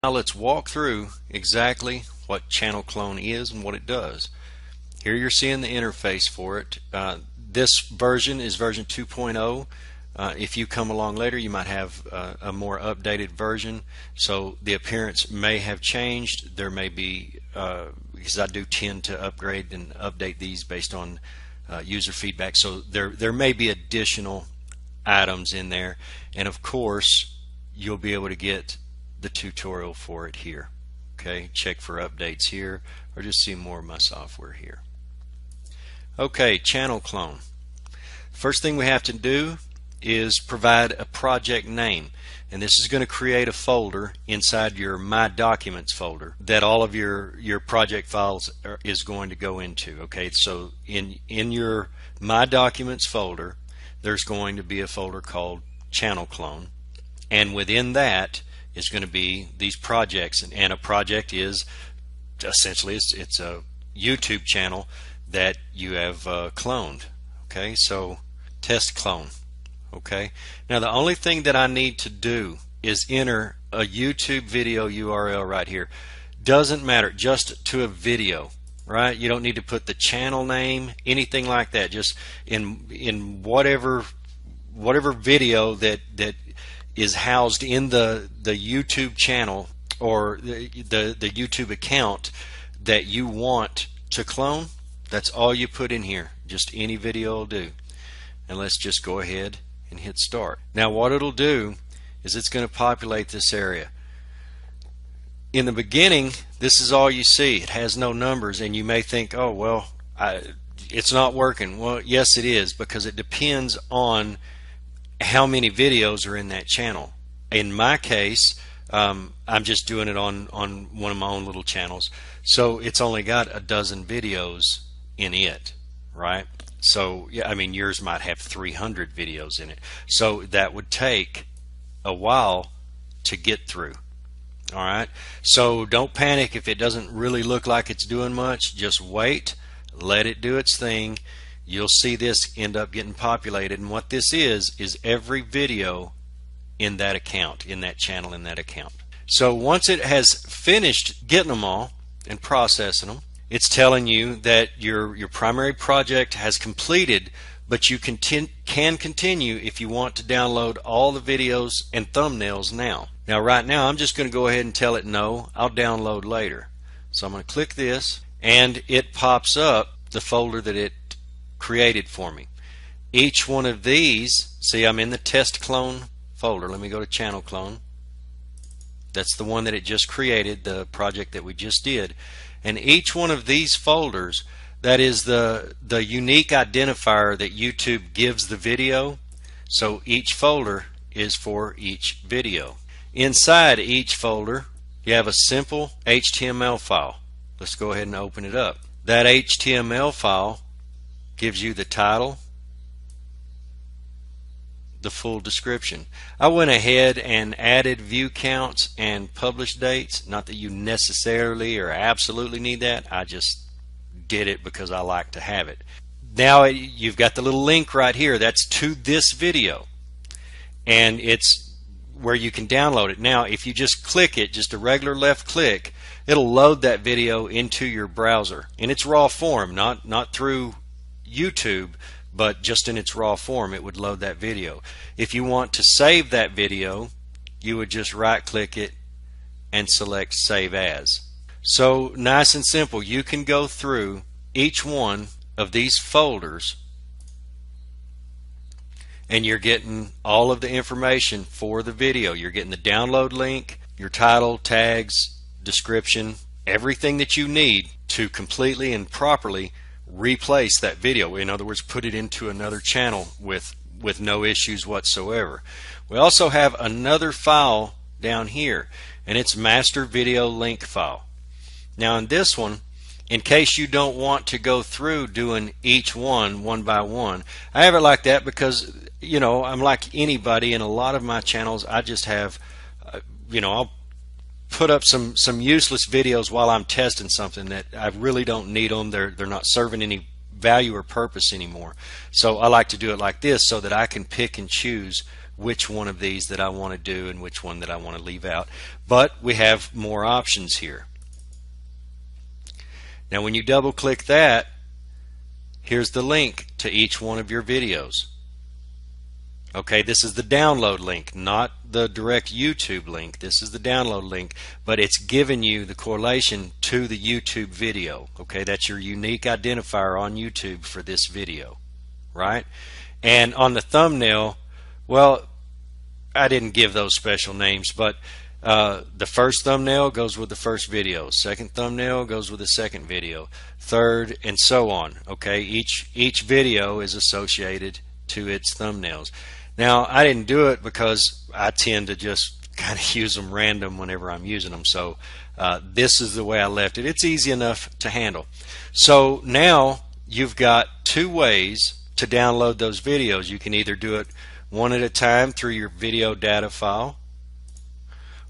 Now let's walk through exactly what ChannelClone is and what it does. Here you're seeing the interface for it. This version is version 2.0. If you come along later, you might have a more updated version, so the appearance may have changed. There may be, because I do tend to upgrade and update these based on user feedback, so there may be additional items in there, and of course you'll be able to get the tutorial for it here. Okay, check for updates here, or just see more of my software here. Okay, ChannelClone. First thing we have to do is provide a project name, and this is going to create a folder inside your My Documents folder that all of your project files is going to go into. Okay, so in your My Documents folder there's going to be a folder called ChannelClone, and within that is going to be these projects, and a project is essentially it's a YouTube channel that you have cloned. Okay, so test clone. Okay, now the only thing that I need to do is enter a YouTube video URL right here. Doesn't matter, just to a video, right? You don't need to put the channel name, anything like that. Just in whatever video that is housed in the YouTube channel or the YouTube account that you want to clone. That's all you put in here. Just any video will do. And let's just go ahead and hit start. Now what it'll do is it's going to populate this area. In the beginning, this is all you see. It has no numbers, and you may think, oh well, it's not working. Well, yes it is, because it depends on how many videos are in that channel. In my case, I'm just doing it on one of my own little channels, so it's only got a dozen videos in it, right? So yeah, I mean yours might have 300 videos in it, so that would take a while to get through. Alright, so don't panic if it doesn't really look like it's doing much. Just wait, let it do its thing. You'll see this end up getting populated, and what this is every video in that account, in that channel, in that account. So once it has finished getting them all and processing them, it's telling you that your primary project has completed, but you can continue if you want to download all the videos and thumbnails now. Now right now I'm just going to go ahead and tell it no, I'll download later. So I'm going to click this, and it pops up the folder that it created for me. Each one of these, see, I'm in the test clone folder. Let me go to ChannelClone. That's the one that it just created, the project that we just did. And each one of these folders, that is the unique identifier that YouTube gives the video. So each folder is for each video. Inside each folder you have a simple HTML file. Let's go ahead and open it up. That HTML file gives you the title, the full description. I went ahead and added view counts and publish dates. Not that you necessarily or absolutely need that. I just did it because I like to have it. Now you've got the little link right here. That's to this video, and it's where you can download it. Now if you just click it, just a regular left click, it'll load that video into your browser in its raw form, not through YouTube, but just in its raw form. It would load that video. If you want to save that video, you would just right click it and select Save As. So nice and simple. You can go through each one of these folders and you're getting all of the information for the video. You're getting the download link, your title, tags, description, everything that you need to completely and properly replace that video. In other words, put it into another channel with no issues whatsoever. We also have another file down here, and it's master video link file. Now in this one, in case you don't want to go through doing each one by one, I have it like that because, you know, I'm like anybody. In a lot of my channels I just have, I'll put up some useless videos while I'm testing something that I really don't need them. They're not serving any value or purpose anymore. So I like to do it like this so that I can pick and choose which one of these that I want to do and which one that I want to leave out. But we have more options here. Now when you double click that, here's the link to each one of your videos. Okay, this is the download link, not the direct YouTube link. This is the download link, but it's giving you the correlation to the YouTube video. Okay, that's your unique identifier on YouTube for this video, right? And on the thumbnail, well, I didn't give those special names, but the first thumbnail goes with the first video, second thumbnail goes with the second video, third, and so on. Okay, each video is associated to its thumbnails. Now I didn't do it because I tend to just kind of use them random whenever I'm using them, so this is the way I left it. It's easy enough to handle. So now you've got two ways to download those videos. You can either do it one at a time through your video data file,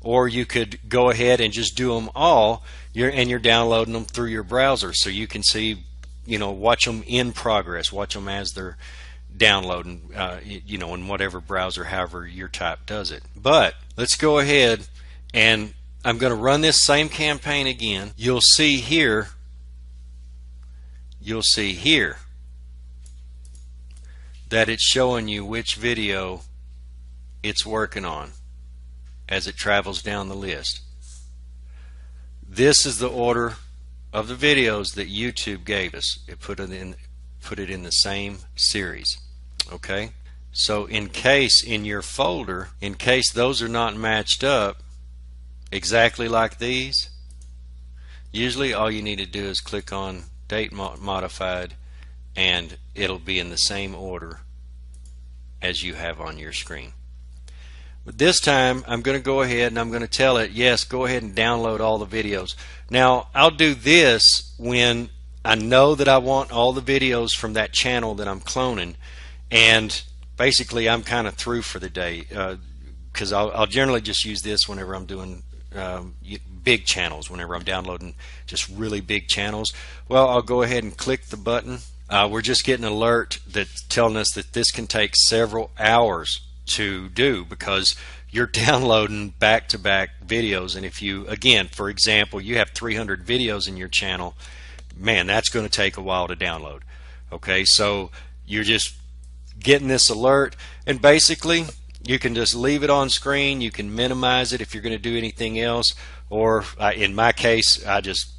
or you could go ahead and just do them all, and you're downloading them through your browser, so you can see, watch them in progress, watch them as they're downloading, in whatever browser, however your type does it. But let's go ahead, and I'm going to run this same campaign again. You'll see here that it's showing you which video it's working on as it travels down the list. This is the order of the videos that YouTube gave us. It put it in the same series. Okay, so in case in your folder, in case those are not matched up exactly like these, usually all you need to do is click on date modified, and it'll be in the same order as you have on your screen. But this time I'm going to go ahead and I'm going to tell it, yes, go ahead and download all the videos. Now I'll do this when I know that I want all the videos from that channel that I'm cloning, and basically I'm kind of through for the day, because I'll generally just use this whenever I'm doing big channels, whenever I'm downloading just really big channels. Well, I'll go ahead and click the button. We're just getting an alert that's telling us that this can take several hours to do, because you're downloading back-to-back videos, and if you, again, for example, you have 300 videos in your channel, man, that's going to take a while to download. Okay, so you're just getting this alert, and basically you can just leave it on screen. You can minimize it if you're going to do anything else, or in my case I just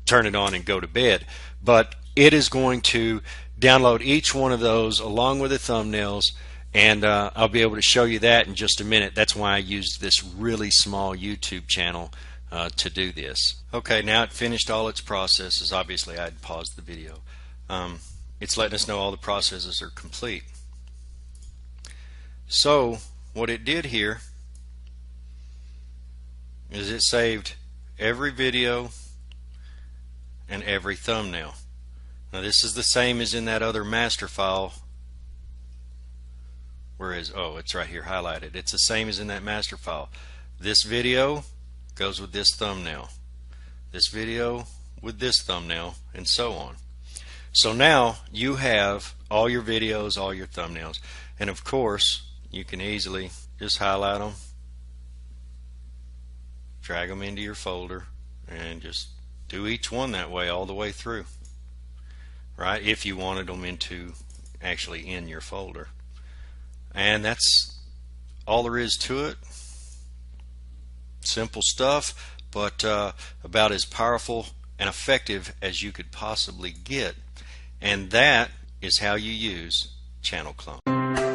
turn it on and go to bed. But it is going to download each one of those along with the thumbnails, and I'll be able to show you that in just a minute. That's why I used this really small YouTube channel to do this. Okay, now it finished all its processes. Obviously I had paused the video. It's letting us know all the processes are complete. So what it did here is it saved every video and every thumbnail. Now this is the same as in that other master file. Where is, oh, it's right here highlighted. It's the same as in that master file. This video goes with this thumbnail, this video with this thumbnail, and so on. So now you have all your videos, all your thumbnails, and of course you can easily just highlight them, drag them into your folder, and just do each one that way all the way through, right, if you wanted them into actually in your folder. And that's all there is to it. Simple stuff, but about as powerful and effective as you could possibly get. And that is how you use ChannelClone.